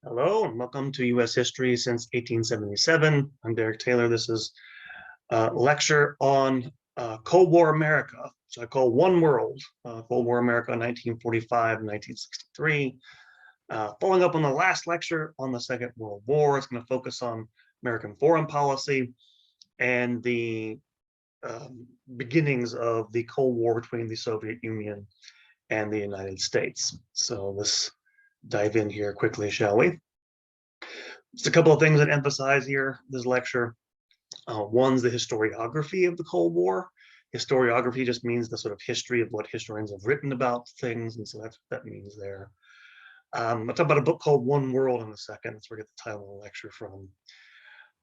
Hello and welcome to U.S. History since 1877. I'm Derek Taylor. This is a lecture on Cold War America, which I call One World, Cold War America 1945 and 1963. Following up on the last lecture on the Second World War, it's going to focus on American foreign policy and the beginnings of the Cold War between the Soviet Union and the United States. So let's dive in here quickly, shall we? Just a couple of things that emphasize here this lecture. One's the historiography of the Cold War. Historiography just means the sort of history of what historians have written about things, and so that's what that means there. I'll talk about a book called One World in a second. That's where I get the title of the lecture from.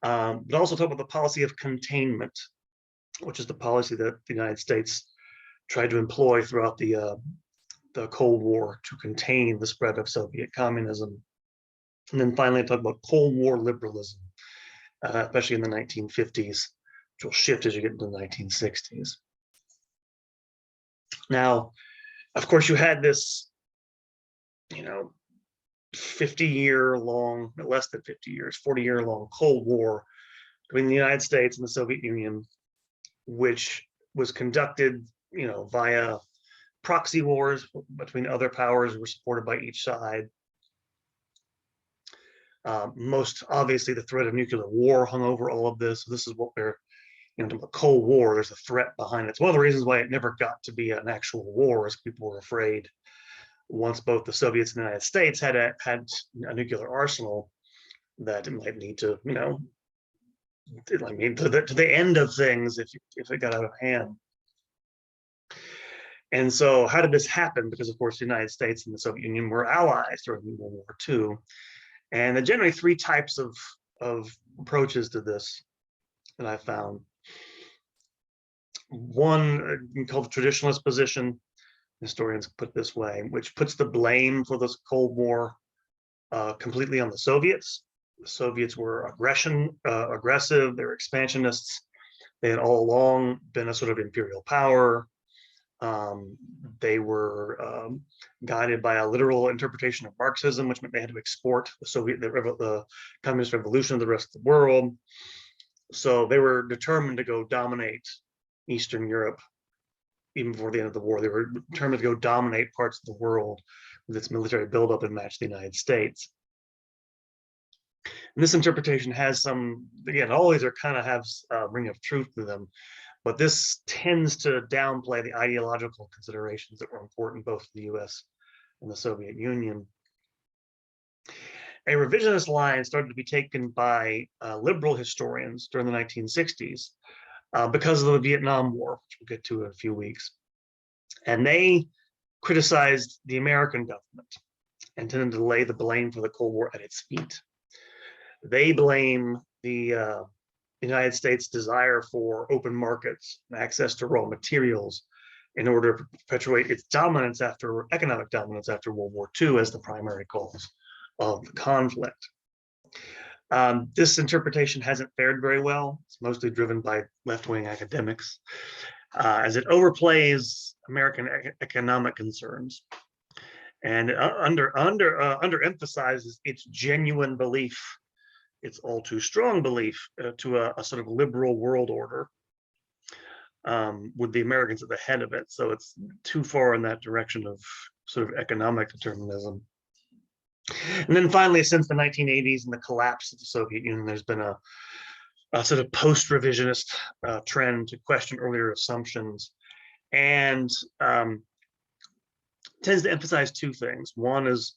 But also talk about the policy of containment, which is the policy that the United States tried to employ throughout the Cold War to contain the spread of Soviet communism. And then finally, I talk about Cold War liberalism, especially in the 1950s, which will shift as you get into the 1960s. Now, of course, you had this, 50-year-long, less than 50 years, 40-year-long Cold War between the United States and the Soviet Union, which was conducted, via proxy wars between other powers who were supported by each side. Most obviously, the threat of nuclear war hung over all of this. So this is what we're, the Cold War, there's a threat behind it. It's one of the reasons why it never got to be an actual war, is people were afraid once both the Soviets and the United States had a nuclear arsenal that it might lead to, to the end of things if it got out of hand. And so how did this happen? Because, of course, the United States and the Soviet Union were allies during World War II. And there are generally three types of approaches to this that I found. One called the traditionalist position, historians put this way, which puts the blame for this Cold War completely on the Soviets. The Soviets were aggressive, they were expansionists. They had all along been a sort of imperial power. They were guided by a literal interpretation of Marxism, which meant they had to export the communist revolution to the rest of the world. So they were determined to go dominate Eastern Europe. Even before the end of the war, they were determined to go dominate parts of the world with its military buildup and match the United States. And this interpretation has some, again, all these are kind of have a ring of truth to them. But this tends to downplay the ideological considerations that were important both to the US and the Soviet Union. A revisionist line started to be taken by liberal historians during the 1960s because of the Vietnam War, which we'll get to in a few weeks. And they criticized the American government and tended to lay the blame for the Cold War at its feet. They blame the United States' desire for open markets and access to raw materials in order to perpetuate its dominance economic dominance after World War II as the primary cause of the conflict. This interpretation hasn't fared very well. It's mostly driven by left-wing academics, as it overplays American economic concerns and underemphasizes its genuine belief, its all too strong belief to a sort of liberal world order with the Americans at the head of it. So it's too far in that direction of sort of economic determinism. And then finally, since the 1980s and the collapse of the Soviet Union, there's been a sort of post-revisionist trend to question earlier assumptions, and tends to emphasize two things. One is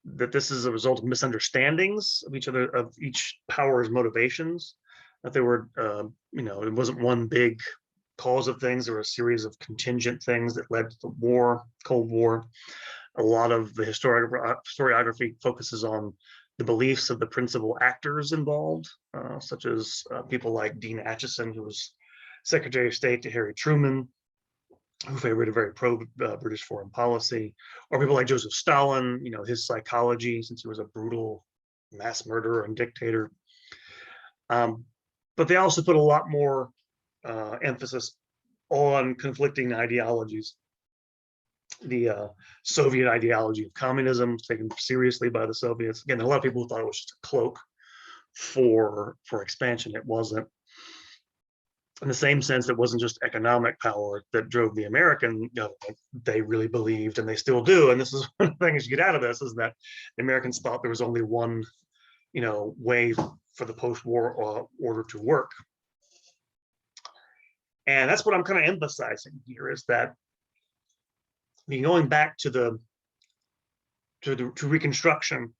that this is a result of misunderstandings of each power's motivations, that there were, it wasn't one big cause of things. There were a series of contingent things that led to the Cold War. A lot of the historiography focuses on the beliefs of the principal actors involved, such as people like Dean Acheson, who was Secretary of State to Harry Truman, who favored a very pro-British foreign policy, or people like Joseph Stalin, his psychology, since he was a brutal mass murderer and dictator. But they also put a lot more emphasis on conflicting ideologies Soviet ideology of communism taken seriously by the Soviets. Again, a lot of people thought it was just a cloak for expansion. It wasn't. In the same sense, it wasn't just economic power that drove the American government. They really believed, and they still do. And this is one of the things you get out of this, is that the Americans thought there was only one, way for the post-war order to work. And that's what I'm kind of emphasizing here, is that going back to Reconstruction,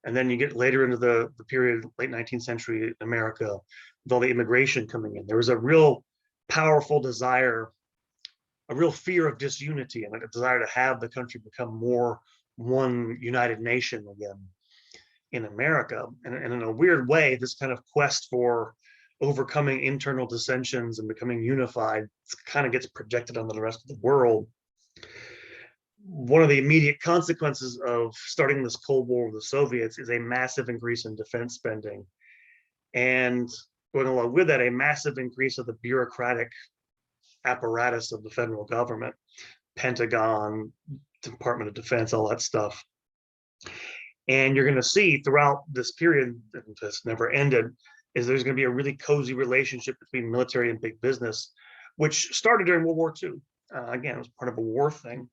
and then you get later into the period, late 19th century America, with all the immigration coming in. There was a real powerful desire, a real fear of disunity, and a desire to have the country become more one united nation again in America. And in a weird way, this kind of quest for overcoming internal dissensions and becoming unified kind of gets projected onto the rest of the world. One of the immediate consequences of starting this Cold War with the Soviets is a massive increase in defense spending. And going along with that, a massive increase of the bureaucratic apparatus of the federal government, Pentagon, Department of Defense, all that stuff. And you're going to see throughout this period that's never ended, is there's going to be a really cozy relationship between military and big business, which started during World War II. Again, it was part of a war thing.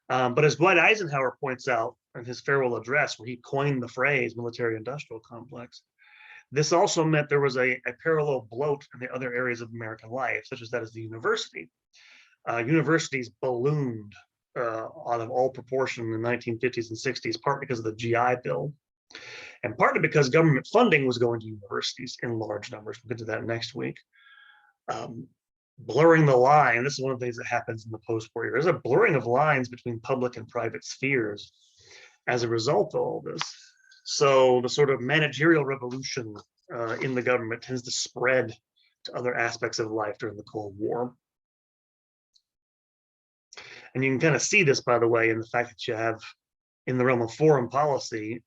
But as Dwight Eisenhower points out in his farewell address, where he coined the phrase military-industrial complex, this also meant there was a parallel bloat in the other areas of American life, such as that is the university. Universities ballooned out of all proportion in the 1950s and 60s, partly because of the GI Bill, and partly because government funding was going to universities in large numbers. We'll get to that next week. Blurring the line, this is one of the things that happens in the post-war era. There's a blurring of lines between public and private spheres as a result of all this. So the sort of managerial revolution in the government tends to spread to other aspects of life during the Cold War. And you can kind of see this, by the way, in the fact that you have, in the realm of foreign policy,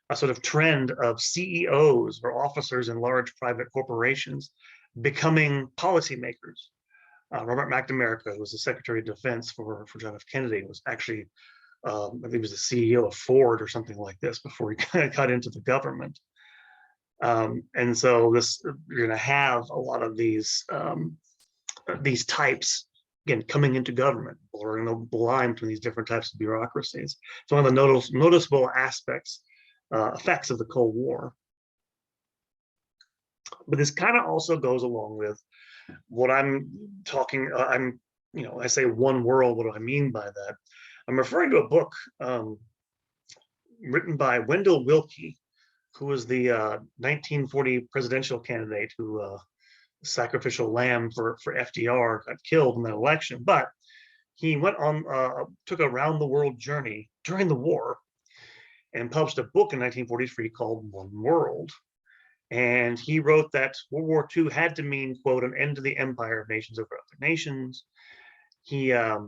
a sort of trend of CEOs or officers in large private corporations becoming policymakers. Robert McNamara, who was the Secretary of Defense for John F. Kennedy, was actually, I think he was the CEO of Ford or something like this before he got into the government. And so you're going to have a lot of these types, again, coming into government, blurring the line between these different types of bureaucracies. It's one of the noticeable aspects, effects of the Cold War. But this kind of also goes along with what I'm talking, I say one world, what do I mean by that? I'm referring to a book written by Wendell Willkie, who was the 1940 presidential candidate who sacrificial lamb for FDR, got killed in that election. But he went on, took a round the world journey during the war and published a book in 1943 called One World. And he wrote that World War II had to mean, quote, an end to the empire of nations over other nations. He, at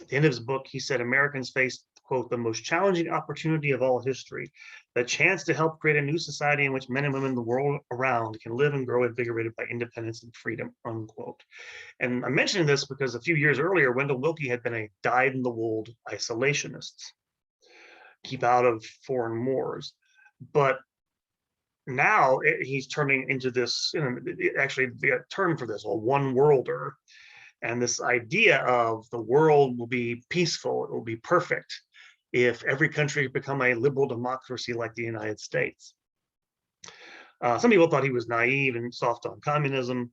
the end of his book, he said, Americans faced, quote, the most challenging opportunity of all history, the chance to help create a new society in which men and women the world around can live and grow invigorated by independence and freedom, unquote. And I'm mentioning this because a few years earlier, Wendell Willkie had been a dyed-in-the-wool isolationist, keep out of foreign wars. But now he's turning into this, actually the term for this, a one worlder. And this idea of the world will be peaceful, it will be perfect if every country become a liberal democracy like the United States. Some people thought he was naive and soft on communism,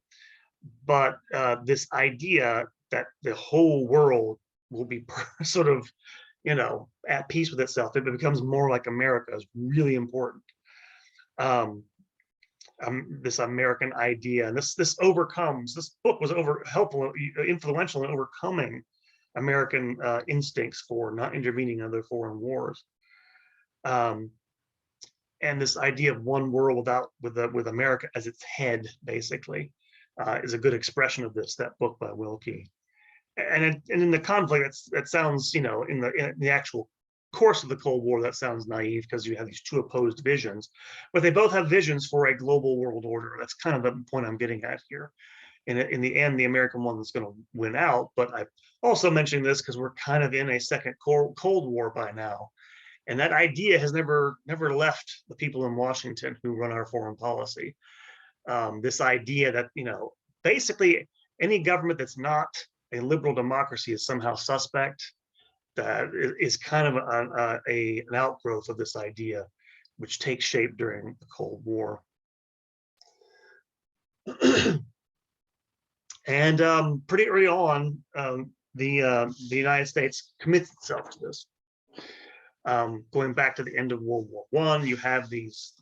but this idea that the whole world will be sort of, at peace with itself, if it becomes more like America, is really important. This American idea, and this book was helpful, influential in overcoming American instincts for not intervening in other foreign wars. And this idea of one world with America as its head, basically, is a good expression of this, that book by Willkie. And in the conflict, that sounds, in the actual course of the Cold War, that sounds naive because you have these two opposed visions, but they both have visions for a global world order. That's kind of the point I'm getting at here. in the end, the American one is going to win out. But I'm also mentioning this because we're kind of in a second Cold War by now. And that idea has never left the people in Washington who run our foreign policy. This idea that, basically any government that's not a liberal democracy is somehow suspect. That is kind of an outgrowth of this idea, which takes shape during the Cold War. And pretty early on, the United States commits itself to this. Going back to the end of World War I, you have these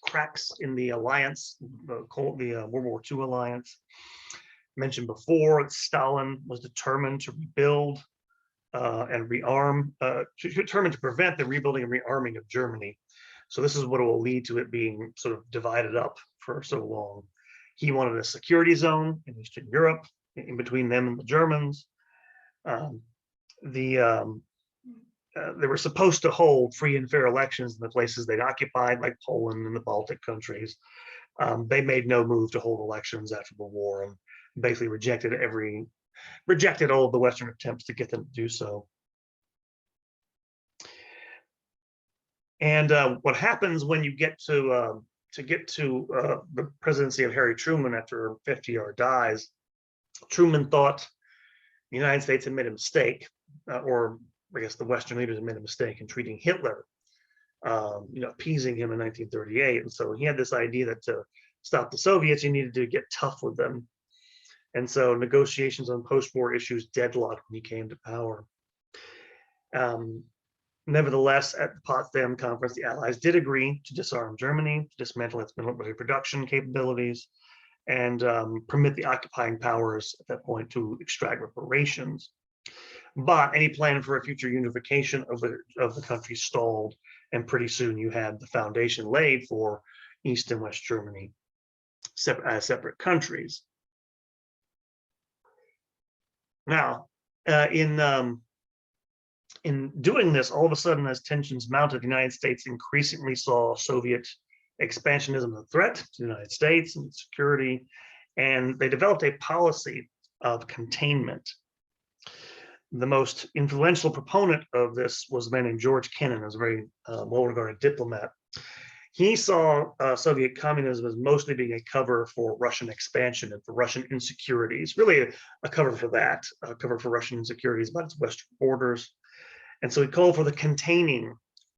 cracks in the alliance, the World War II alliance. Mentioned before, Stalin was determined to rebuild and rearm, determined to prevent the rebuilding and rearming of Germany. So this is what will lead to it being sort of divided up for so long. He wanted a security zone in Eastern Europe, in between them and the Germans. They were supposed to hold free and fair elections in the places they'd occupied, like Poland and the Baltic countries. They made no move to hold elections after the war, and basically rejected all of the Western attempts to get them to do so. And what happens when you get to the presidency of Harry Truman after FDR dies? Truman thought the United States had made a mistake, or I guess the Western leaders had made a mistake in treating Hitler, appeasing him in 1938. And so he had this idea that to stop the Soviets, you needed to get tough with them. And so negotiations on post-war issues deadlocked when he came to power. Nevertheless, at the Potsdam Conference, the Allies did agree to disarm Germany, to dismantle its military production capabilities, and permit the occupying powers at that point to extract reparations. But any plan for a future unification of the country stalled, and pretty soon you had the foundation laid for East and West Germany as separate countries. Now, in doing this, all of a sudden, as tensions mounted, the United States increasingly saw Soviet expansionism as a threat to the United States and security, and they developed a policy of containment. The most influential proponent of this was a man named George Kennan, a very well-regarded diplomat. He saw Soviet communism as mostly being a cover for Russian expansion and for Russian insecurities, really a cover for that, a cover for Russian insecurities about its western borders. And so he called for the containing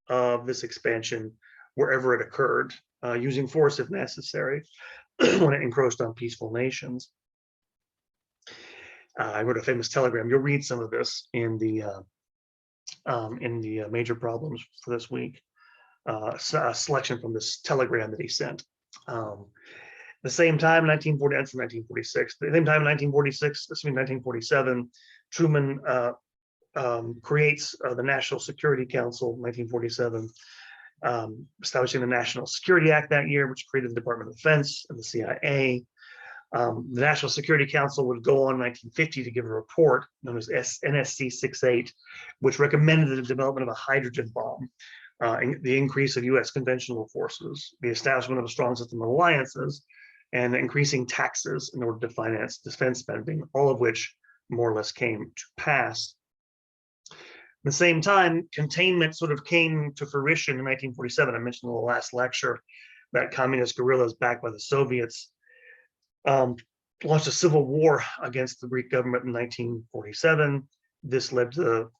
of this expansion wherever it occurred, using force if necessary, when it encroached on peaceful nations. I wrote a famous telegram. You'll read some of this in the major problems for this week. A selection from this telegram that he sent. The same time, 1940, that's 1946. The same time, 1947, Truman creates the National Security Council, 1947, establishing the National Security Act that year, which created the Department of Defense and the CIA. The National Security Council would go on in 1950 to give a report known as NSC 68, which recommended the development of a hydrogen bomb, the increase of U.S. conventional forces, the establishment of a strong system of alliances, and increasing taxes in order to finance defense spending, all of which more or less came to pass. At the same time, containment sort of came to fruition in 1947. I mentioned in the last lecture that communist guerrillas backed by the Soviets launched a civil war against the Greek government in 1947. This led to the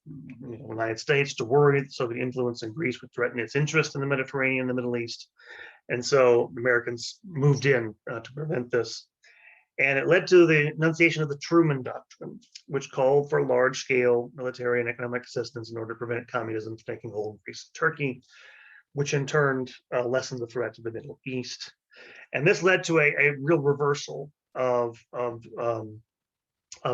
United States to worry that Soviet influence in Greece would threaten its interest in the Mediterranean, the Middle East. And so the Americans moved in to prevent this. And it led to the enunciation of the Truman Doctrine, which called for large-scale military and economic assistance in order to prevent communism from taking hold in Greece and Turkey, which in turn lessened the threat to the Middle East. And this led to a real reversal of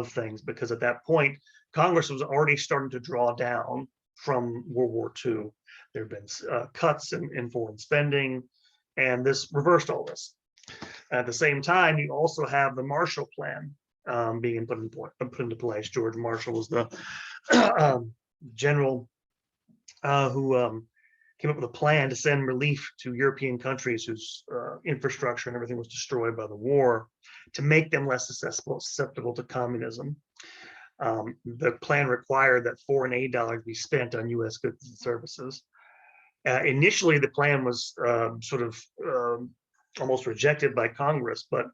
things, because at that point, Congress was already starting to draw down from World War II. There have been cuts in foreign spending, and this reversed all this. At the same time, you also have the Marshall Plan being put into place. George Marshall was the general who came up with a plan to send relief to European countries whose infrastructure and everything was destroyed by the war, to make them less susceptible to communism. The plan required that foreign aid dollars be spent on U.S. goods and services. Initially, the plan was sort of almost rejected by Congress, but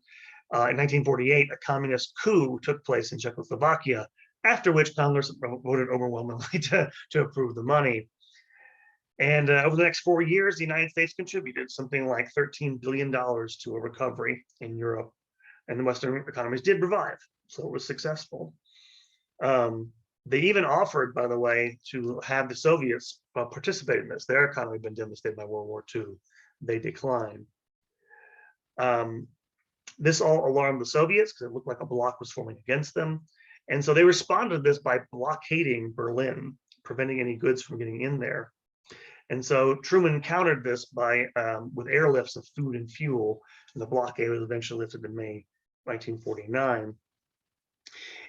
in 1948, a communist coup took place in Czechoslovakia, after which Congress voted overwhelmingly to approve the money. And over the next 4 years, the United States contributed something like $13 billion to a recovery in Europe, and the Western economies did revive, so it was successful. They even offered, by the way, to have the Soviets participate in this. Their economy had been devastated by World War II. They declined. This all alarmed the Soviets because it looked like a bloc was forming against them. And so they responded to this by blockading Berlin, preventing any goods from getting in there. And so Truman countered this by with airlifts of food and fuel, and the blockade was eventually lifted in May 1949.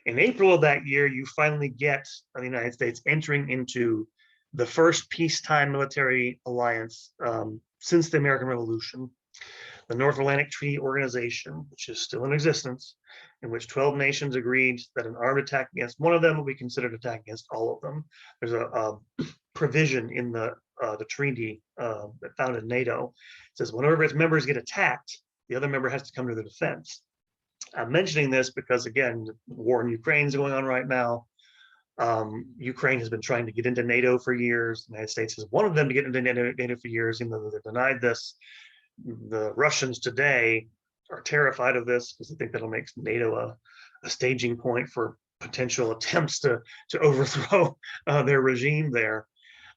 In April of that year, you finally get the United States entering into the first peacetime military alliance since the American Revolution, the North Atlantic Treaty Organization, which is still in existence, in which 12 nations agreed that an armed attack against one of them will be considered an attack against all of them. There's a provision in the treaty that found in NATO. It says whenever its members get attacked, the other member has to come to the defense. I'm mentioning this because, again, the war in Ukraine is going on right now. Ukraine has been trying to get into NATO for years. The United States has wanted them to get into NATO for years, even though they're denied this. The Russians today are terrified of this because they think that'll make NATO a staging point for potential attempts to overthrow their regime there.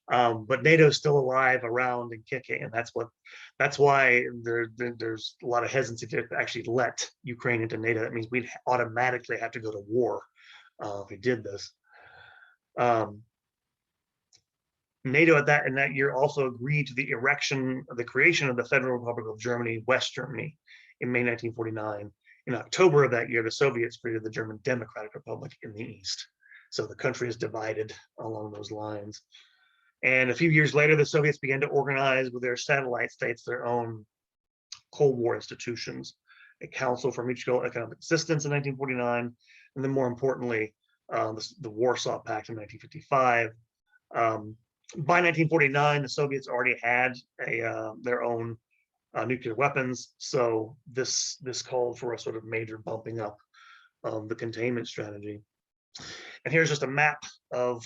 But NATO is still alive, around, and kicking, and that's why there's a lot of hesitancy to actually let Ukraine into NATO. That means we'd automatically have to go to war if we did this. NATO in that year also agreed to the creation of the Federal Republic of Germany, West Germany, in May 1949. In October of that year, the Soviets created the German Democratic Republic in the East. So the country is divided along those lines. And a few years later, the Soviets began to organize with their satellite states their own Cold War institutions, a Council for Mutual Economic Assistance in 1949, and then more importantly, the Warsaw Pact in 1955. By 1949, the Soviets already had their own nuclear weapons, so this called for a sort of major bumping up of the containment strategy. And here's just a map of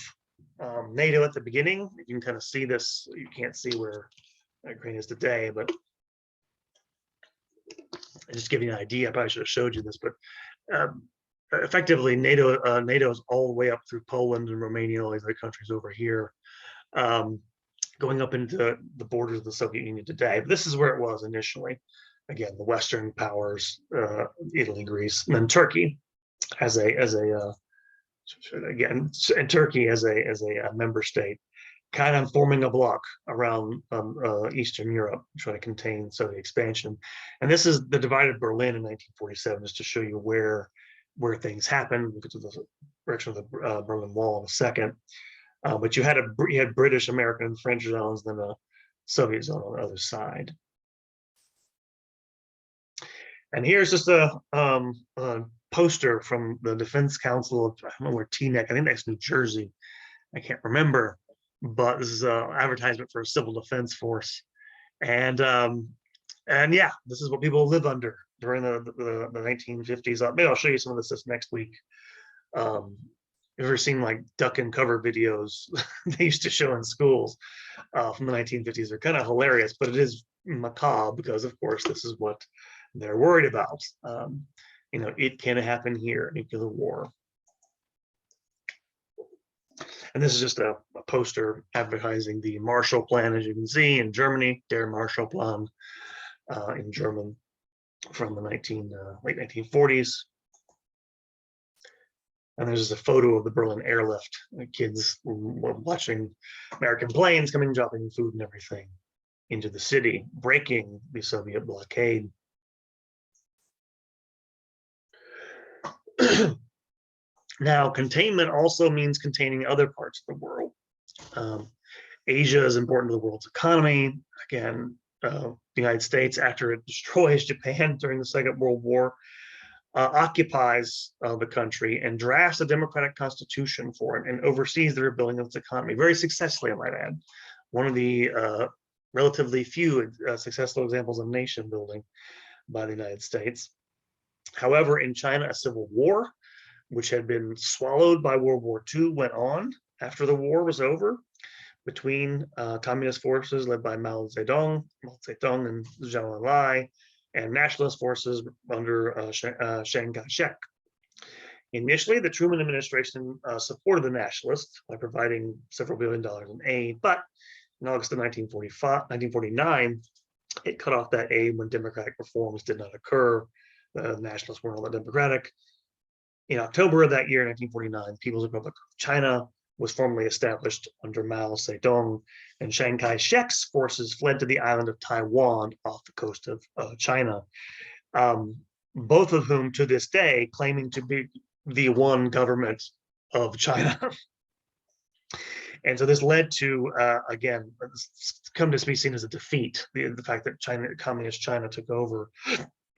NATO at the beginning. You can kind of see this. You can't see where Ukraine is today, but just give you an idea. I probably should have showed you this, but effectively NATO is all the way up through Poland and Romania, all these other countries over here, going up into the borders of the Soviet Union today. But this is where it was initially. Again, the Western powers, Italy, Greece, and then Turkey as a again, and Turkey as a member state, kind of forming a bloc around Eastern Europe, trying to contain Soviet expansion. And this is the divided Berlin in 1947, just to show you where things happened. We'll get to the direction of the Berlin Wall in a second. But you had British, American, and French zones, then a Soviet zone on the other side. And here's just a poster from the Defense Council of, I don't know where, Teaneck, I think that's New Jersey. I can't remember, but this is an advertisement for a civil defense force. And yeah, this is what people live under during the 1950s. Maybe I'll show you some of this next week. You've ever seen like duck and cover videos they used to show in schools from the 1950s? They're kind of hilarious, but it is macabre because, of course, this is what they're worried about. It can happen here, nuclear war. And this is just a poster advertising the Marshall Plan, as you can see, in Germany, Der Marshallplan in German from the late 1940s. And there's just a photo of the Berlin airlift. The kids were watching American planes coming, dropping food and everything into the city, breaking the Soviet blockade. Now, containment also means containing other parts of the world. Asia is important to the world's economy. Again, the United States, after it destroys Japan during the Second World War, occupies the country and drafts a democratic constitution for it and oversees the rebuilding of its economy very successfully, I might add. One of the relatively few successful examples of nation building by the United States. However, in China, a civil war, which had been swallowed by World War II, went on after the war was over between communist forces led by Mao Zedong and Zhou Enlai, and nationalist forces under Chiang Kai-shek. Initially, the Truman administration supported the nationalists by providing several $billions in aid, but in August of 1949, it cut off that aid when democratic reforms did not occur. The nationalists weren't all that democratic. In October of that year, 1949, the People's Republic of China was formally established under Mao Zedong, and Chiang Kai-shek's forces fled to the island of Taiwan off the coast of China, both of whom to this day claiming to be the one government of China. And so this led to, again, come to be seen as a defeat, the fact that communist China took over.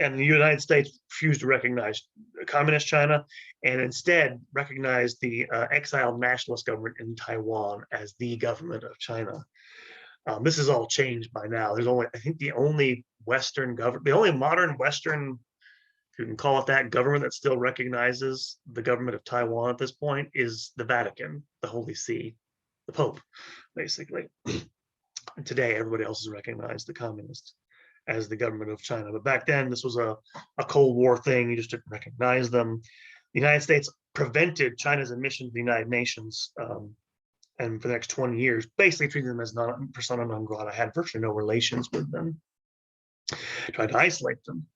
And the United States refused to recognize communist China and instead recognized the exiled nationalist government in Taiwan as the government of China. This is all changed by now. There's only, I think, the only Western government, the only modern Western, if you can call it that, government that still recognizes the government of Taiwan at this point is the Vatican, the Holy See, the Pope, basically. And today, everybody else has recognized the communists as the government of China. But back then, this was a Cold War thing. You just didn't recognize them. The United States prevented China's admission to the United Nations, and for the next 20 years, basically treated them as persona non grata, had virtually no relations with them, tried to isolate them.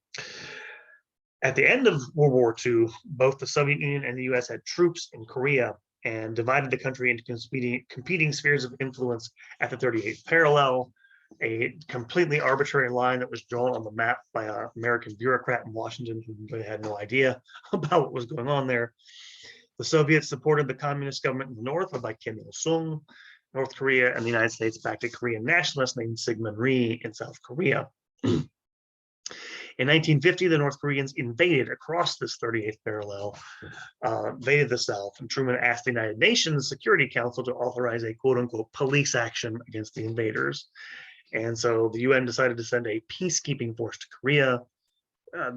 At the end of World War II, both the Soviet Union and the US had troops in Korea and divided the country into competing spheres of influence at the 38th parallel, a completely arbitrary line that was drawn on the map by an American bureaucrat in Washington who really had no idea about what was going on there. The Soviets supported the communist government in the north, led by Kim Il-sung. North Korea and the United States backed a Korean nationalist named Syngman Rhee in South Korea. In 1950, the North Koreans invaded across this 38th parallel, invaded the South, and Truman asked the United Nations Security Council to authorize a quote-unquote police action against the invaders. And so the UN decided to send a peacekeeping force to Korea.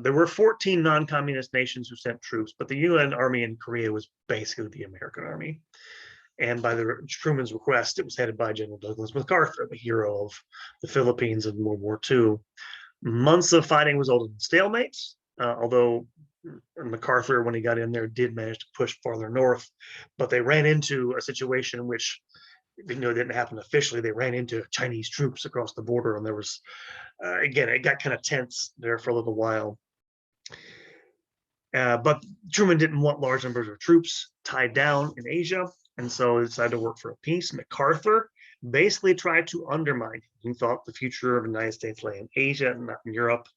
There were 14 non-communist nations who sent troops, but the UN army in Korea was basically the American army. And by Truman's request, it was headed by General Douglas MacArthur, the hero of the Philippines in World War II. Months of fighting resulted in stalemates, although MacArthur, when he got in there, did manage to push farther north. But they ran into a situation in which, even though it didn't happen officially, they ran into Chinese troops across the border, and there was, again, it got kind of tense there for a little while. But Truman didn't want large numbers of troops tied down in Asia, and so he decided to work for a peace. MacArthur basically tried to undermine him. He thought the future of the United States lay in Asia and not in Europe,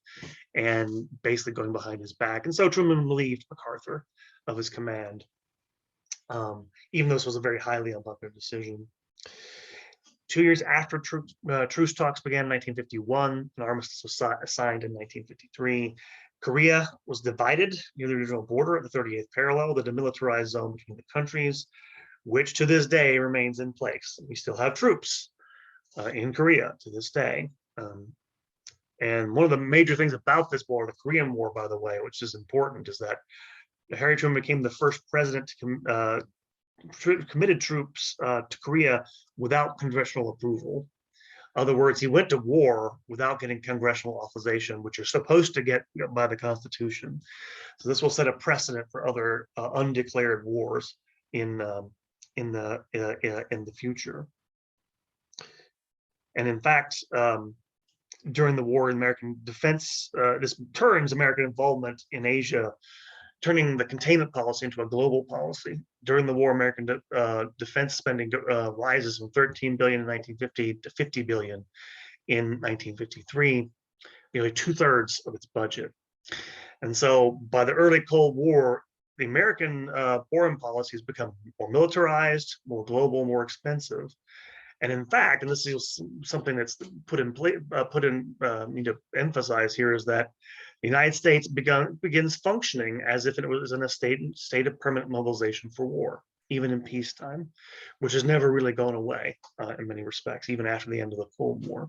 and basically going behind his back. And so Truman relieved MacArthur of his command, even though this was a very highly unpopular decision. 2 years after truce talks began in 1951, an armistice was signed in 1953. Korea was divided near the original border at the 38th parallel, the demilitarized zone between the countries, which to this day remains in place. We still have troops in Korea to this day. And one of the major things about this war, the Korean War, by the way, which is important, is that Harry Truman became the first president to committed troops to Korea without congressional approval. In other words, he went to war without getting congressional authorization, which you're supposed to get by the Constitution. So this will set a precedent for other undeclared wars in the future. And in fact, during the war in American defense, this turns American involvement in Asia, turning the containment policy into a global policy. During the war, American defense spending rises from $13 billion in 1950 to $50 billion in 1953, nearly 2/3 of its budget. And so by the early Cold War, the American foreign policy has become more militarized, more global, more expensive. And in fact, and this is something that's put in place, need to emphasize here, is that the United States begins functioning as if it was in a state of permanent mobilization for war, even in peacetime, which has never really gone away in many respects, even after the end of the Cold War.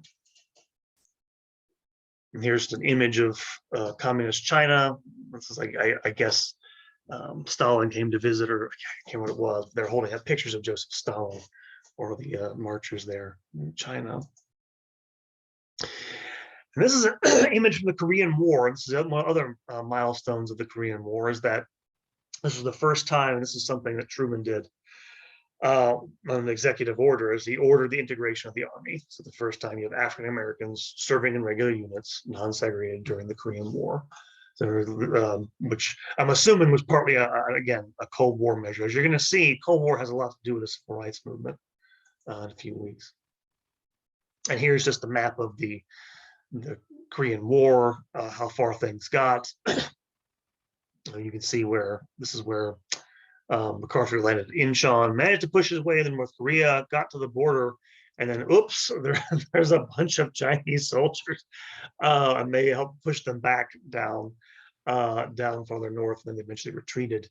And here's an image of communist China. This is like, I guess, Stalin came to visit, or I can't remember what it was. They're holding up pictures of Joseph Stalin or the marchers there in China. And this is an image from the Korean War. This is one of the other milestones of the Korean War, is that this was the first time, and this is something that Truman did on an executive order, is he ordered the integration of the army. So the first time you have African Americans serving in regular units, non-segregated, during the Korean War. So, which I'm assuming was partly, again, a Cold War measure. As you're going to see, Cold War has a lot to do with the civil rights movement in a few weeks. And here's just a map of the Korean War, how far things got. You can see where this is where MacArthur landed in Incheon, managed to push his way into North Korea, got to the border, and then oops, there's a bunch of Chinese soldiers, and they helped push them back down farther north, and then they eventually retreated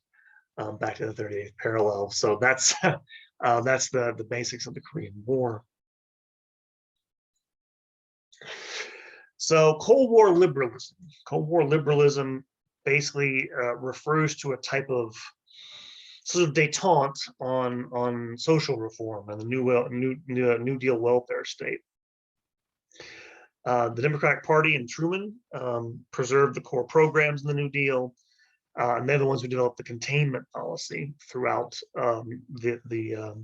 back to the 38th parallel. So that's the basics of the Korean War. So Cold War liberalism. Cold War liberalism basically refers to a type of sort of détente on social reform and the New Deal welfare state. The Democratic Party and Truman preserved the core programs in the New Deal, and they're the ones who developed the containment policy throughout the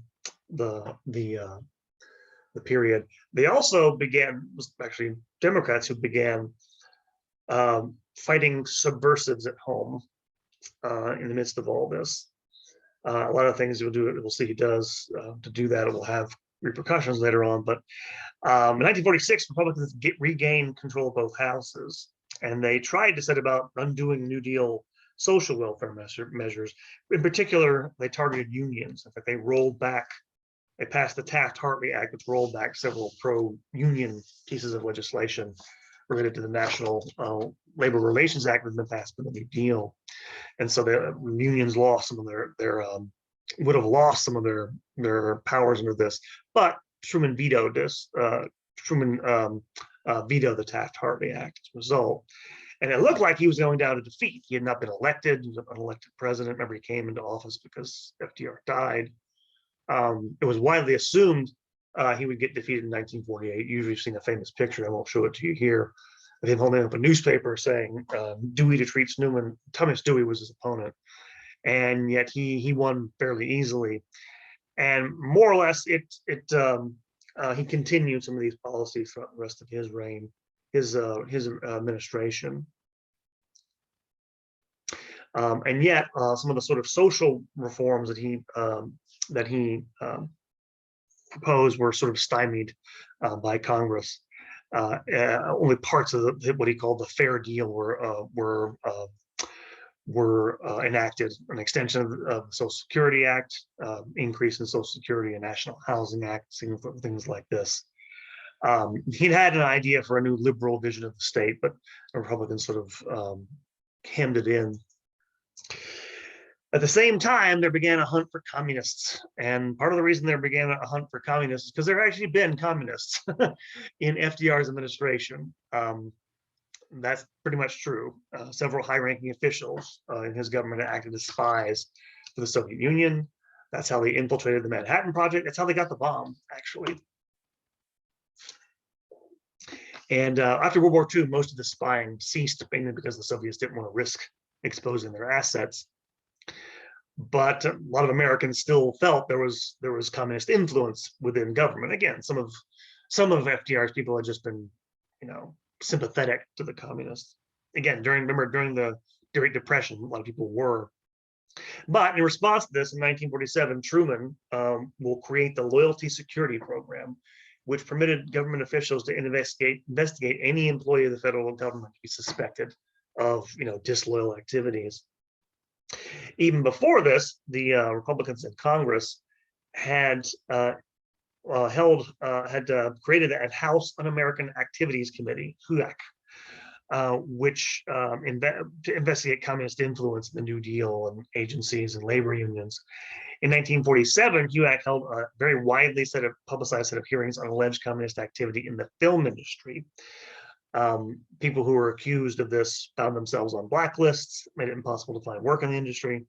period. They also began, was actually Democrats who began fighting subversives at home in the midst of all this. A lot of things we'll see he does to do that. It will have repercussions later on. But in 1946, Republicans regained control of both houses, and they tried to set about undoing New Deal social welfare measures. In particular, they targeted unions. In fact, they passed the Taft-Hartley Act, which rolled back several pro-union pieces of legislation related to the National Labor Relations Act that had been passed in the New Deal. And so the unions lost some of would have lost some of their powers under this. But Truman vetoed this. Truman vetoed the Taft-Hartley Act as a result. And it looked like he was going down to defeat. He had not been elected. He was an unelected president. Remember, he came into office because FDR died. It was widely assumed he would get defeated in 1948. Usually you've seen a famous picture, I won't show it to you here, of him holding up a newspaper saying Dewey defeats Newman. Thomas Dewey was his opponent, and yet he won fairly easily. And more or less, he continued some of these policies throughout the rest of his reign, his administration. And yet, some of the sort of social reforms that he proposed were sort of stymied by Congress. Only parts of what he called the Fair Deal were enacted. An extension of the Social Security Act, increase in Social Security and National Housing Act, things like this. He'd had an idea for a new liberal vision of the state, but the Republicans sort of hemmed it in. At the same time, there began a hunt for communists. And part of the reason there began a hunt for communists is because there had actually been communists in FDR's administration. That's pretty much true. Several high-ranking officials in his government acted as spies for the Soviet Union. That's how they infiltrated the Manhattan Project. That's how they got the bomb, actually. And after World War II, most of the spying ceased, mainly because the Soviets didn't want to risk exposing their assets. But a lot of Americans still felt there was communist influence within government. Again, some of FDR's people had just been, sympathetic to the communists. Again, during the Great Depression, a lot of people were. But in response to this, in 1947, Truman will create the Loyalty Security Program, which permitted government officials to investigate any employee of the federal government to be suspected of, disloyal activities. Even before this, the Republicans in Congress had had created a House Un-American Activities Committee, HUAC, which to investigate communist influence in the New Deal and agencies and labor unions. In 1947, HUAC held a very widely publicized set of hearings on alleged communist activity in the film industry. People who were accused of this found themselves on blacklists, made it impossible to find work in the industry.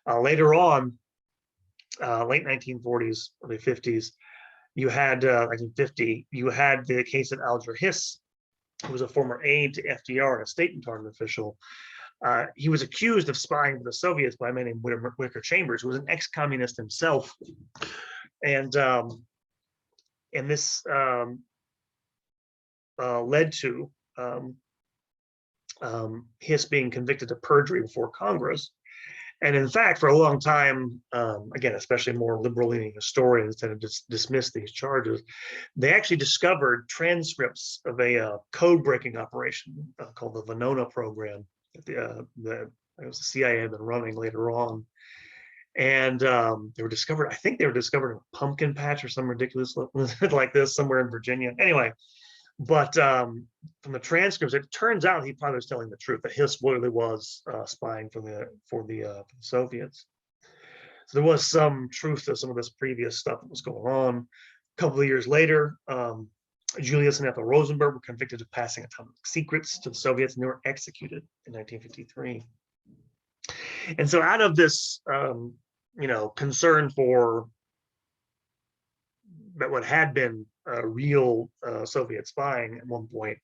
Later on, late 1940s, early 50s, you had 1950, you had the case of Alger Hiss, who was a former aide to FDR and a State Department official. He was accused of spying for the Soviets by a man named Whittaker Chambers, who was an ex-communist himself. And this led to Hiss being convicted of perjury before Congress. And in fact, for a long time, again, especially more liberal-leaning historians tend to dismiss these charges. They actually discovered transcripts of a code-breaking operation called the Venona program that the CIA had been running later on. And they were discovered, I think they were discovered in a pumpkin patch or some ridiculous like this somewhere in Virginia. Anyway, but from the transcripts, it turns out he probably was telling the truth, that Hiss literally was spying for the Soviets. So there was some truth to some of this previous stuff that was going on. A couple of years later, Julius and Ethel Rosenberg were convicted of passing atomic secrets to the Soviets, and they were executed in 1953. And so out of this, concern for that what had been real Soviet spying at one point,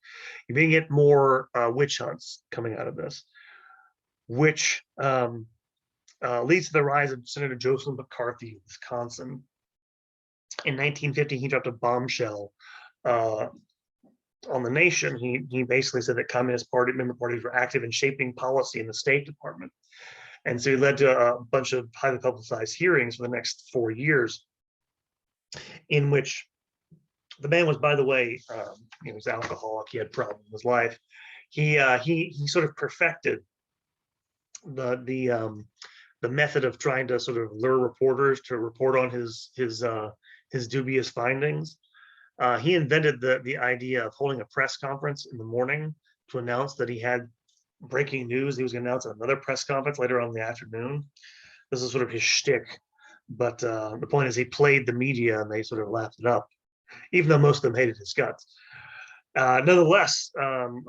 you're being get more witch hunts coming out of this, which leads to the rise of Senator Joseph McCarthy of Wisconsin. In 1950, he dropped a bombshell on the nation. He basically said that Communist Party member parties were active in shaping policy in the State Department. And so he led to a bunch of highly publicized hearings for the next 4 years, in which the man was, by the way, he was alcoholic. He had problems in his life. He sort of perfected the method of trying to sort of lure reporters to report on his dubious findings. He invented the idea of holding a press conference in the morning to announce that he had breaking news. He was going to announce another press conference later on in the afternoon. This is sort of his shtick. But the point is, he played the media, and they sort of laughed it up, even though most of them hated his guts. Nonetheless,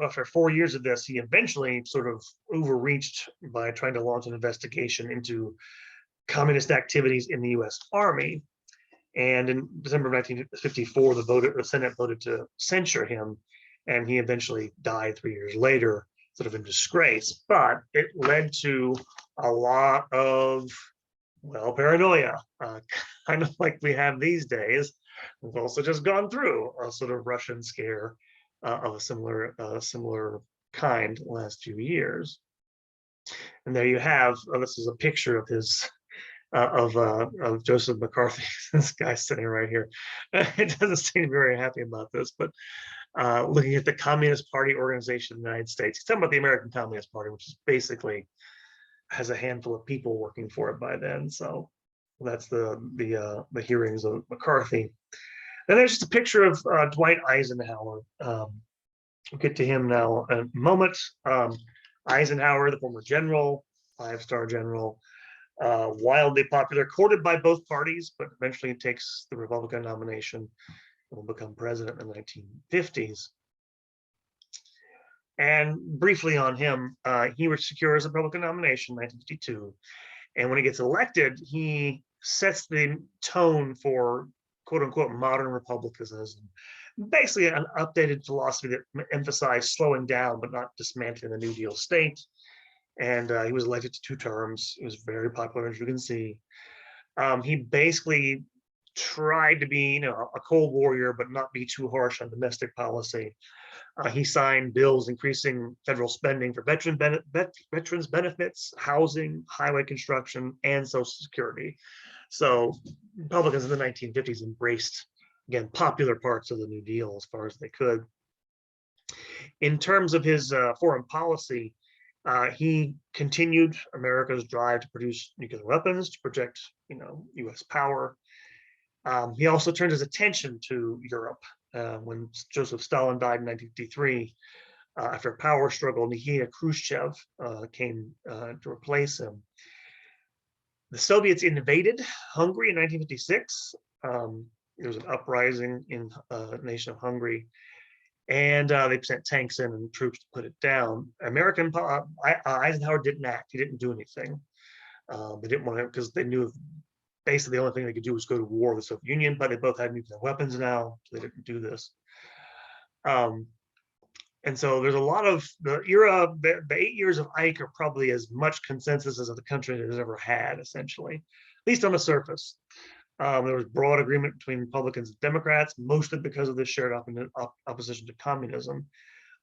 after 4 years of this, he eventually sort of overreached by trying to launch an investigation into communist activities in the U.S. Army. And in December of 1954, the Senate voted to censure him, and he eventually died 3 years later, sort of in disgrace. But it led to a lot of, well, paranoia, kind of like we have these days. We've also just gone through a sort of Russian scare of a similar kind the last few years. And there you have, this is a picture of his of Joseph McCarthy. This guy sitting right here. It doesn't seem very happy about this, but looking at the Communist Party organization in the United States, he's talking about the American Communist Party, which is basically has a handful of people working for it by then. So that's the hearings of McCarthy. Then there's just a picture of Dwight Eisenhower. We'll get to him now in a moment. Eisenhower, the former general, 5-star general, wildly popular, courted by both parties, but eventually takes the Republican nomination and will become president in the 1950s. And briefly on him, he secures a Republican nomination in 1952. And when he gets elected, he sets the tone for quote unquote modern republicanism, basically an updated philosophy that emphasized slowing down but not dismantling the New Deal state. And he was elected to 2 terms. He was very popular, as you can see. He basically tried to be, a cold warrior, but not be too harsh on domestic policy. He signed bills increasing federal spending for veterans benefits, housing, highway construction, and Social Security. So Republicans in the 1950s embraced, again, popular parts of the New Deal as far as they could. In terms of his foreign policy, he continued America's drive to produce nuclear weapons to protect, U.S. power. He also turned his attention to Europe when Joseph Stalin died in 1953. After a power struggle, Nikita Khrushchev came to replace him. The Soviets invaded Hungary in 1956. There was an uprising in the nation of Hungary, and they sent tanks in and troops to put it down. Eisenhower didn't act. He didn't do anything. They didn't want to, because they knew basically the only thing they could do was go to war with the Soviet Union, but they both had nuclear weapons now, so they didn't do this. And so there's a lot of the 8 years of Ike are probably as much consensus as the country has ever had, essentially, at least on the surface. There was broad agreement between Republicans and Democrats, mostly because of this shared opposition to communism.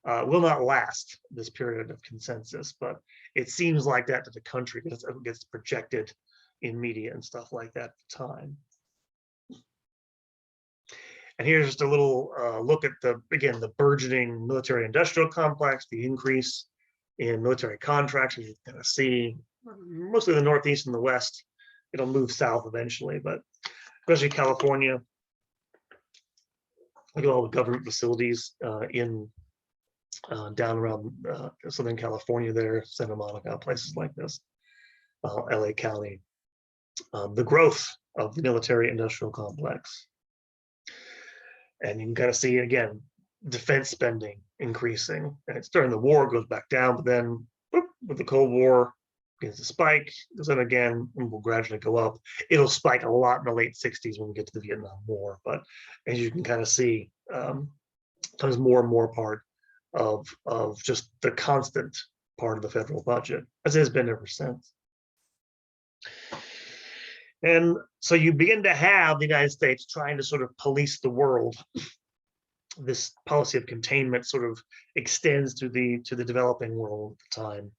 Will not last, this period of consensus, but it seems like that to the country because it gets projected in media and stuff like that at the time. And here's just a little look at the burgeoning military industrial complex, the increase in military contracts, as you can kind of see, mostly the Northeast and the West. It'll move south eventually, but especially California. Look at all the government facilities down around Southern California there, Santa Monica, places like this, LA County. The growth of the military industrial complex. And you can kind of see, again, defense spending increasing. And it's during the war, it goes back down, but then whoop, with the Cold War, begins to spike, because then again, it will gradually go up. It'll spike a lot in the late 60s when we get to the Vietnam War. But as you can kind of see, becomes more and more part of just the constant part of the federal budget, as it has been ever since. And so you begin to have the United States trying to sort of police the world. This policy of containment sort of extends to the developing world at the time.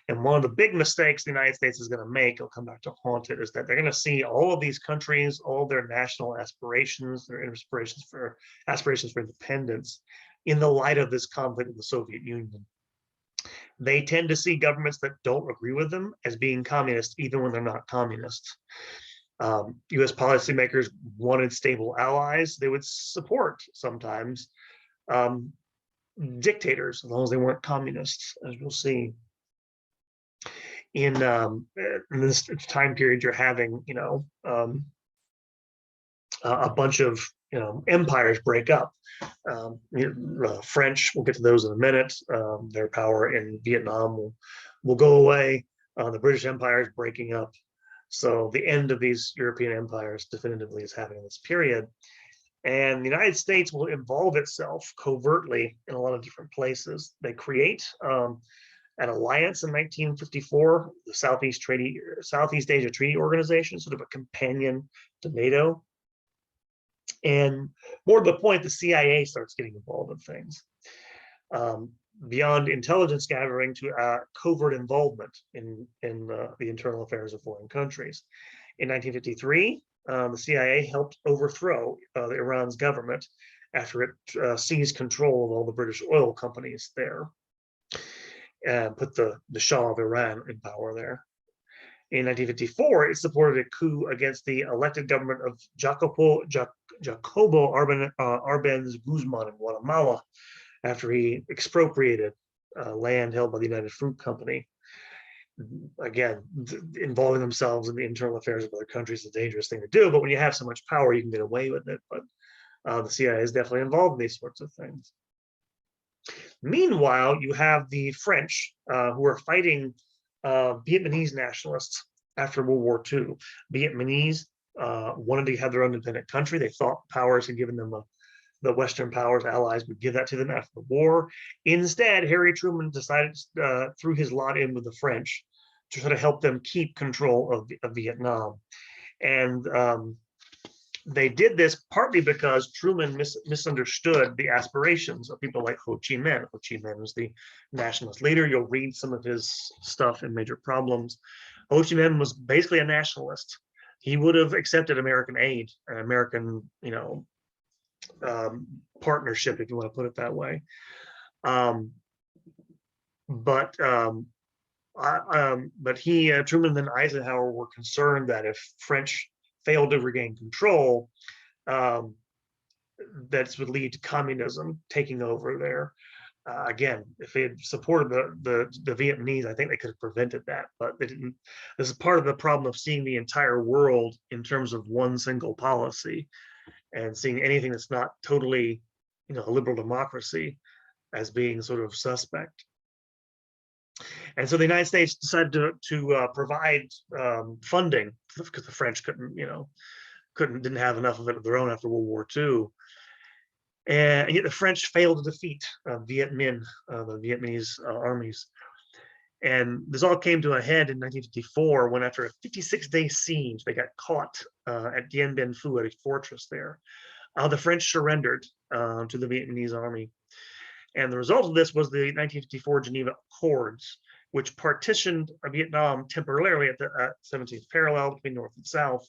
And one of the big mistakes the United States is going to make, it'll come back to haunt it, is that they're going to see all of these countries, all their national aspirations, their aspirations for independence, in the light of this conflict with the Soviet Union. They tend to see governments that don't agree with them as being communist, even when they're not communist. US policymakers wanted stable allies. They would support sometimes dictators, as long as they weren't communists, as we'll see. In this time period, you're having, a bunch of, empires break up. French, we'll get to those in a minute. Their power in Vietnam will go away. The British Empire is breaking up. So the end of these European empires definitively is happening in this period. And the United States will involve itself covertly in a lot of different places. They create an alliance in 1954, the Southeast Asia Treaty Organization, sort of a companion to NATO. And more to the point, the CIA starts getting involved in things. Beyond intelligence gathering to covert involvement in the internal affairs of foreign countries. In 1953, the CIA helped overthrow Iran's government after it seized control of all the British oil companies there and put the Shah of Iran in power there. In 1954, it supported a coup against the elected government of Jacobo Arbenz Guzman in Guatemala, after he expropriated land held by the United Fruit Company. Again, involving themselves in the internal affairs of other countries is a dangerous thing to do, but when you have so much power, you can get away with it. But the CIA is definitely involved in these sorts of things. Meanwhile, you have the French who are fighting Vietnamese nationalists after World War II. Vietnamese wanted to have their own independent country. They thought powers had given them the Western powers, allies, would give that to them after the war. Instead, Harry Truman decided, threw his lot in with the French to try to help them keep control of Vietnam. And they did this partly because Truman misunderstood the aspirations of people like Ho Chi Minh. Ho Chi Minh was the nationalist leader. You'll read some of his stuff in Major Problems. Ho Chi Minh was basically a nationalist. He would have accepted American aid, American, partnership, if you want to put it that way. But he, Truman and Eisenhower were concerned that if French failed to regain control, um, that would lead to communism taking over there. Again, if they had supported the Vietnamese, I think they could have prevented that, but they didn't. This is part of the problem of seeing the entire world in terms of one single policy, and seeing anything that's not totally, a liberal democracy as being sort of suspect. And so the United States decided to provide funding, because the French didn't have enough of it of their own after World War II. And yet the French failed to defeat Viet Minh, the Vietnamese armies. And this all came to a head in 1954 when, after a 56-day siege, they got caught at Dien Bien Phu, at a fortress there. The French surrendered to the Vietnamese army. And the result of this was the 1954 Geneva Accords, which partitioned Vietnam temporarily at the 17th parallel between North and South.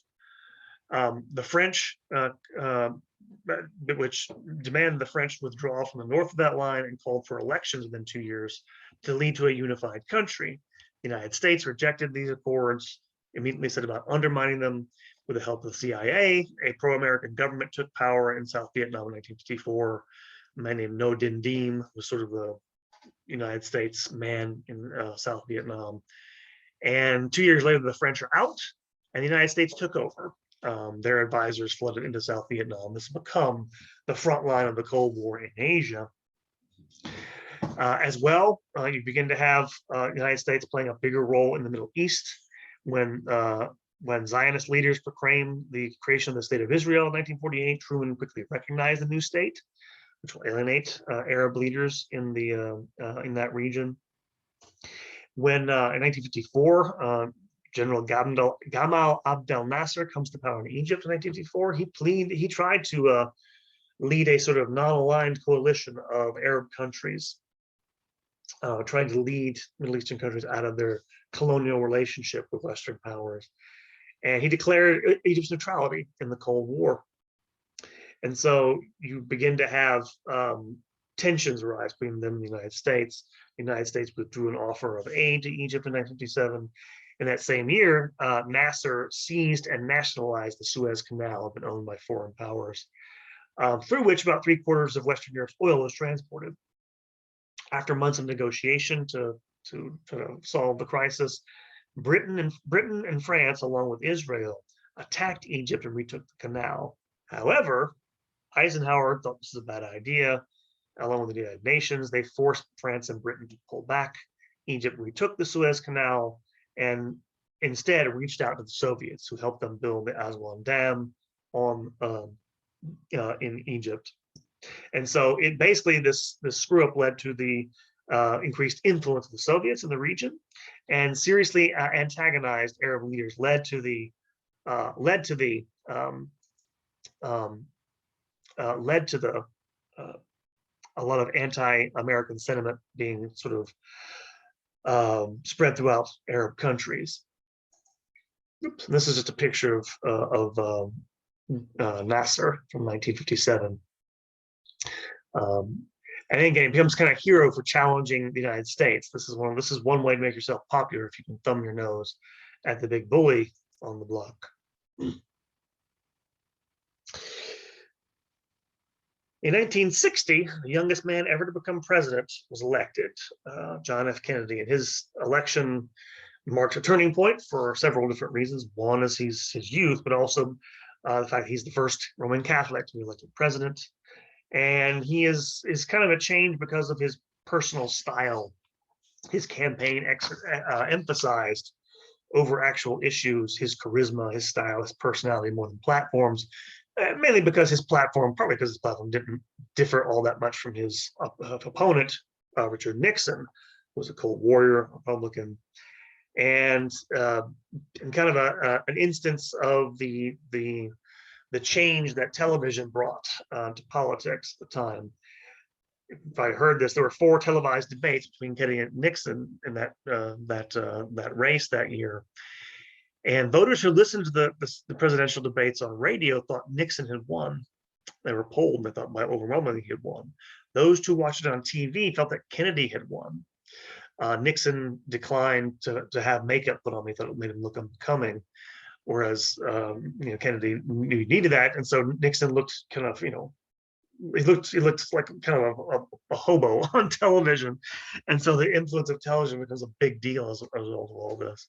The French, which demanded the French withdraw from the north of that line, and called for elections within 2 years to lead to a unified country. The United States rejected these accords, immediately set about undermining them. With the help of the CIA, a pro-American government took power in South Vietnam in 1954. A man named Ngo Dinh Diem was sort of the United States man in South Vietnam. And 2 years later, the French are out, and the United States took over. Their advisors flooded into South Vietnam. This has become the front line of the Cold War in Asia. As well, you begin to have the United States playing a bigger role in the Middle East when Zionist leaders proclaimed the creation of the State of Israel in 1948. Truman quickly recognized the new state, which will alienate Arab leaders in that region. When in 1954, General Gamal Abdel Nasser comes to power in Egypt in 1954, he tried to lead a sort of non-aligned coalition of Arab countries, trying to lead Middle Eastern countries out of their colonial relationship with Western powers. And he declared Egypt's neutrality in the Cold War. And so you begin to have tensions arise between them and the United States. The United States withdrew an offer of aid to Egypt in 1957. In that same year, Nasser seized and nationalized the Suez Canal, had been owned by foreign powers, through which about 3/4 of Western Europe's oil was transported. After months of negotiation to solve the crisis, Britain and France, along with Israel, attacked Egypt and retook the canal. However, Eisenhower thought this was a bad idea. Along with the United Nations, they forced France and Britain to pull back. Egypt retook the Suez Canal and instead reached out to the Soviets, who helped them build the Aswan Dam in Egypt. And so it basically, this screw up led to the increased influence of the Soviets in the region, and seriously antagonized Arab leaders, led to a lot of anti-American sentiment being sort of spread throughout Arab countries. Oops. This is just a picture of Nasser from 1957. And again, it becomes kind of hero for challenging the United States. This is one way to make yourself popular, if you can thumb your nose at the big bully on the block. In 1960, the youngest man ever to become president was elected, John F. Kennedy, and his election marks a turning point for several different reasons. One is his youth, but also the fact that he's the first Roman Catholic to be elected president. And he is kind of a change because of his personal style. His campaign emphasized over actual issues his charisma, his style, his personality more than platforms. Mainly because partly because his platform didn't differ all that much from his opponent, Richard Nixon, who was a Cold Warrior Republican, and kind of an instance of the change that television brought to politics at the time. If I heard this, there were 4 televised debates between Kennedy and Nixon in that race that year. And voters who listened to the presidential debates on radio thought Nixon had won. They were polled and they thought overwhelmingly he had won. Those who watched it on TV felt that Kennedy had won. Nixon declined to have makeup put on. They thought it made him look unbecoming. whereas Kennedy needed that, and so Nixon looked kind of he looked like kind of a hobo on television, and so the influence of television becomes a big deal as a result of all this.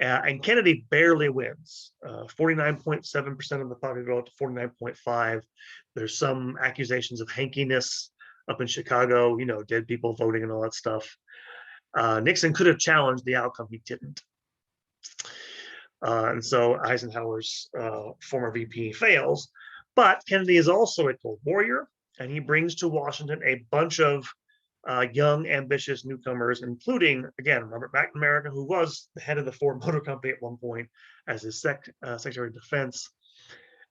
And Kennedy barely wins. 49.7% of the popular vote to 49.5. There's some accusations of hankiness up in Chicago, dead people voting and all that stuff. Nixon could have challenged the outcome. He didn't. And so Eisenhower's former VP fails. But Kennedy is also a Cold Warrior, and he brings to Washington a bunch of young, ambitious newcomers, including, again, Robert McNamara, who was the head of the Ford Motor Company at one point as his Secretary of Defense.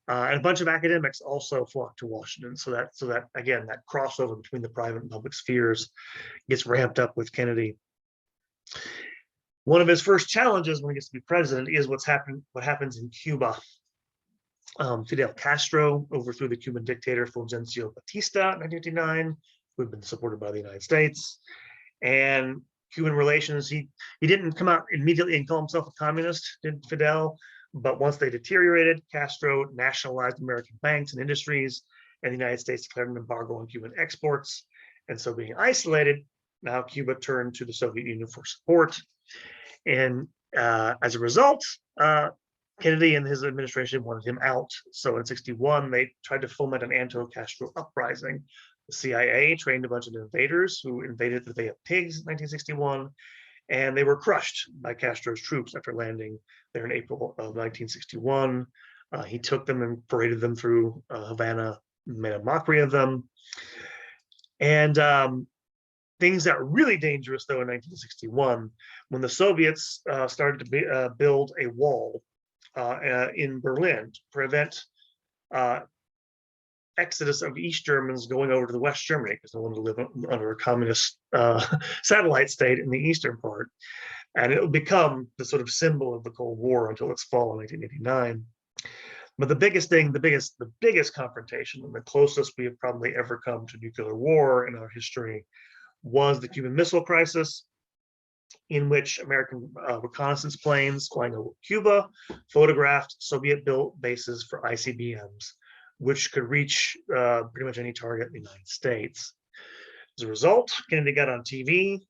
And a bunch of academics also flocked to Washington. So that again, that crossover between the private and public spheres gets ramped up with Kennedy. One of his first challenges when he gets to be president is what happens in Cuba. Fidel Castro overthrew the Cuban dictator Fulgencio Batista in 1989, who had been supported by the United States. And Cuban relations, he didn't come out immediately and call himself a communist, did Fidel, but once they deteriorated, Castro nationalized American banks and industries, and the United States declared an embargo on Cuban exports. And so being isolated, now Cuba turned to the Soviet Union for support. And as a result, Kennedy and his administration wanted him out. So in '61, they tried to foment an anti-Castro uprising. The CIA trained a bunch of invaders who invaded the Bay of Pigs in 1961, and they were crushed by Castro's troops after landing there in April of 1961. He took them and paraded them through Havana, made a mockery of them. And things got really dangerous, though, in 1961, when the Soviets started to build a wall in Berlin to prevent exodus of East Germans going over to the West Germany, because they wanted to live under a communist satellite state in the eastern part. And it will become the sort of symbol of the Cold War until its fall in 1989. But the biggest thing, the biggest confrontation, and the closest we have probably ever come to nuclear war in our history, was the Cuban Missile Crisis, in which American reconnaissance planes flying over Cuba photographed Soviet-built bases for ICBMs, which could reach pretty much any target in the United States. As a result, Kennedy got on TV,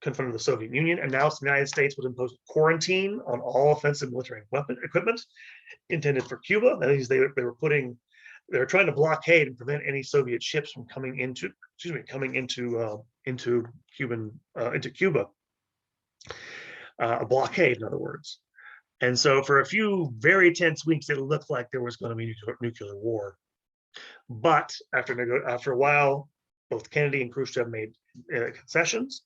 confronted the Soviet Union, announced the United States would impose quarantine on all offensive military equipment intended for Cuba. That is, they were trying to blockade and prevent any Soviet ships from coming into Cuba. A blockade, in other words. And so for a few very tense weeks, it looked like there was going to be nuclear war. But after a while, both Kennedy and Khrushchev made concessions.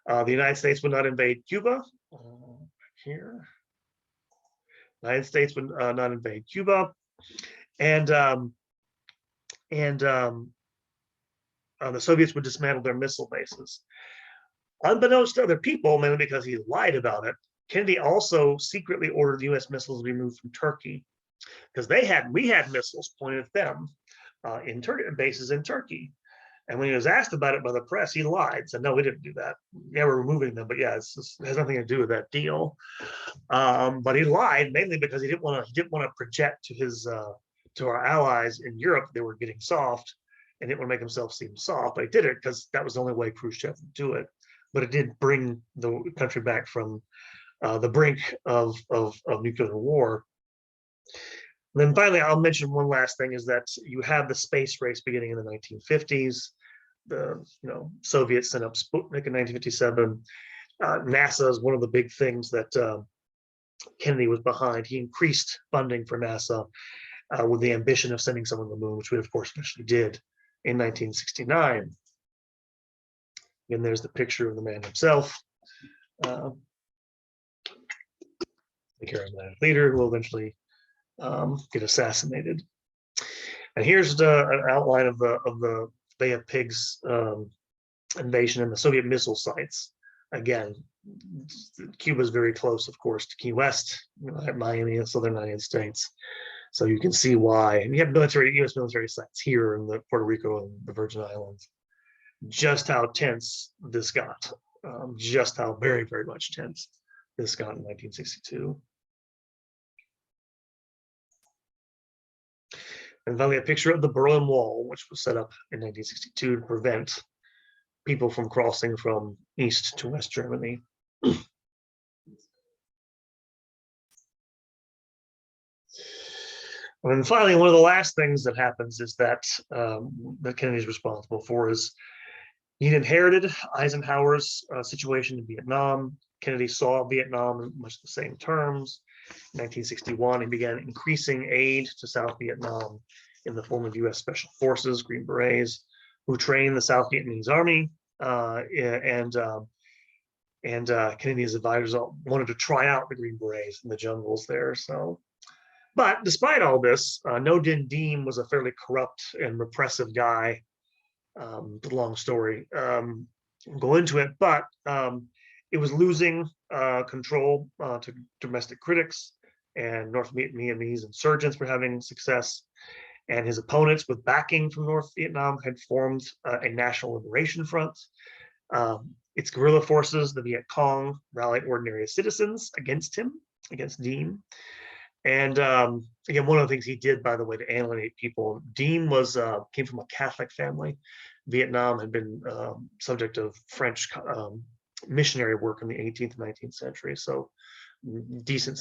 The United States would not invade Cuba. Here. The United States would not invade Cuba. And the Soviets would dismantle their missile bases. Unbeknownst to other people, mainly because he lied about it, Kennedy also secretly ordered U.S. missiles to be moved from Turkey, because we had missiles pointed at them in bases in Turkey. And when he was asked about it by the press, he lied, said, "No, we didn't do that. Yeah, we're removing them, but yeah, it has nothing to do with that deal." But he lied mainly because he didn't want to project to our allies in Europe they were getting soft, and didn't want to make himself seem soft. But he did it because that was the only way Khrushchev would do it. But it did bring the country back from the brink of nuclear war. And then finally, I'll mention one last thing, is that you have the space race beginning in the 1950s. The Soviets sent up Sputnik in 1957. NASA is one of the big things that Kennedy was behind. He increased funding for NASA with the ambition of sending someone to the moon, which we of course initially did in 1969. And there's the picture of the man himself, the charismatic leader who will eventually get assassinated. And here's an outline of the Bay of Pigs invasion and the Soviet missile sites. Again, Cuba is very close, of course, to Key West, at Miami and southern United States. So you can see why. And you have U.S. military sites here in the Puerto Rico and the Virgin Islands. Just how tense this got, just how very, very much tense this got in 1962. And finally, a picture of the Berlin Wall, which was set up in 1962 to prevent people from crossing from East to West Germany. And then finally, one of the last things that happens is that that Kennedy's responsible for is he'd inherited Eisenhower's situation in Vietnam. Kennedy saw Vietnam in much the same terms. In 1961, he began increasing aid to South Vietnam in the form of U.S. Special Forces, Green Berets, who trained the South Vietnamese Army. Kennedy's advisors all wanted to try out the Green Berets in the jungles there. So, but despite all this, Ngo Dinh Diem was a fairly corrupt and repressive guy. Long story. Go into it, but it was losing control to domestic critics, and North Vietnamese insurgents were having success. And his opponents, with backing from North Vietnam, had formed a National Liberation Front. Its guerrilla forces, the Viet Cong, rallied ordinary citizens against him, against Diem. And again, one of the things he did, by the way, to alienate people, Diem came from a Catholic family. Vietnam had been subject of French missionary work in the 18th and 19th century. So decent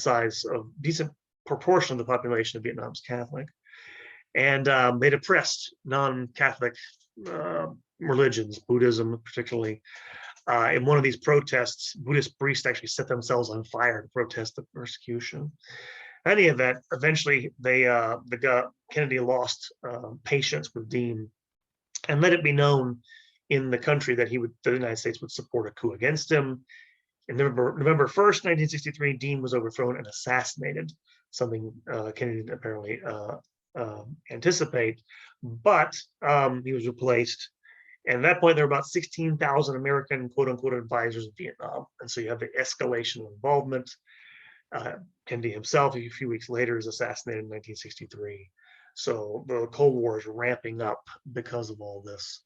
proportion of the population of Vietnam is Catholic. And they oppressed non-Catholic religions, Buddhism particularly. In one of these protests, Buddhist priests actually set themselves on fire to protest the persecution. In any event, eventually Kennedy lost patience with Diem and let it be known in the country that the United States would support a coup against him. In November 1st, 1963, Diem was overthrown and assassinated, something Kennedy didn't apparently anticipate, but he was replaced. And at that point, there were about 16,000 American quote-unquote advisors in Vietnam. And so you have the escalation of involvement. Kennedy himself, a few weeks later, is assassinated in 1963. So the Cold War is ramping up because of all this.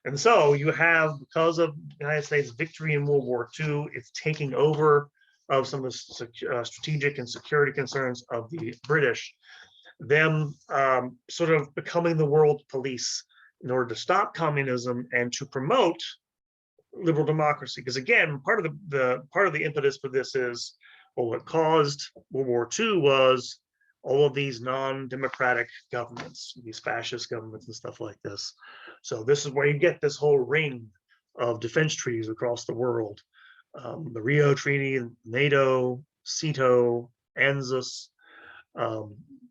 And so you have, because of the United States' victory in World War II, it's taking over of some of the strategic and security concerns of the British, them sort of becoming the world police in order to stop communism and to promote liberal democracy. Because again, part of the impetus for this is, well, what caused World War II was all of these non-democratic governments, these fascist governments and stuff like this. So this is where you get this whole ring of defense treaties across the world. The Rio Treaty, NATO, CETO, ANZUS,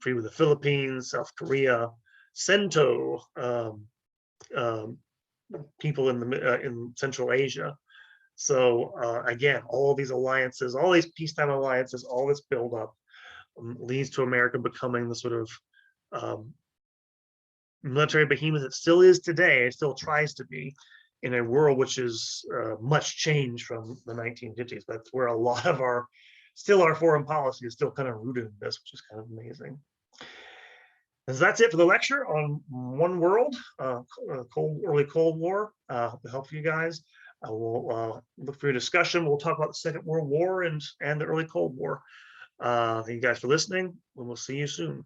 free with the Philippines, South Korea, CENTO, people in Central Asia. So again, all these alliances, all these peacetime alliances, all this buildup leads to America becoming the sort of military behemoth it still is today. It still tries to be in a world which is much changed from the 1950s. That's where a lot of our foreign policy is still kind of rooted in this, which is kind of amazing. And so that's it for the lecture on One World, early Cold War. Hope it helped you guys. I will look for your discussion. We'll talk about the Second World War and the early Cold War. Thank you guys for listening, and we'll see you soon.